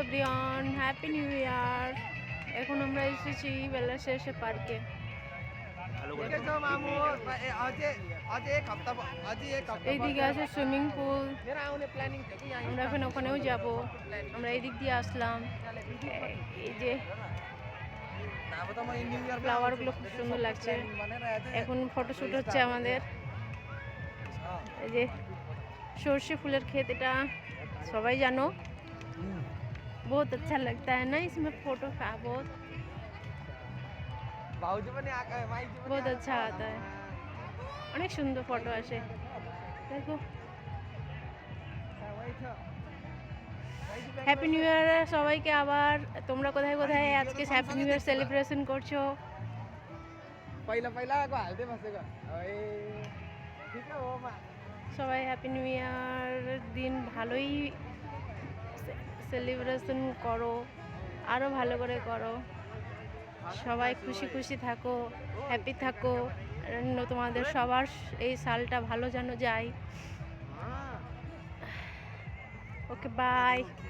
Everyone, happy new year. এখন আমরা এসেছি বেলা শেষে পার্কে। এইদিকে আছে সুইমিং পুল, আমরা এখন ওখানেও যাব। আমরা এইদিক দিয়ে আসলাম। এই যে ফ্লাওয়ারগুলো খুব সুন্দর লাগছে। এখন ফটোশ্যুট হচ্ছে আমাদের। এই যে সর্ষে ফুলের ক্ষেত, এটা সবাই জানো। बहुत अच्छा लगता है ना इसमें फोटो का बहुत अच्छा आता है। অনেক সুন্দর ফটো আসে, দেখো। হ্যাপি নিউ ইয়ার সবাইকে। আবার তোমরা কোথায় কোথায় আজকে হ্যাপি নিউ ইয়ার সেলিব্রেশন করছো? সবাই হ্যাপি নিউ ইয়ার দিন ভালোই সেলিব্রেশন করো, আরও ভালো করে করো। সবাই খুশি খুশি থাকো, হ্যাপি থাকো। তোমাদের সবার এই সালটা ভালো যেন যায়। ওকে, বাই।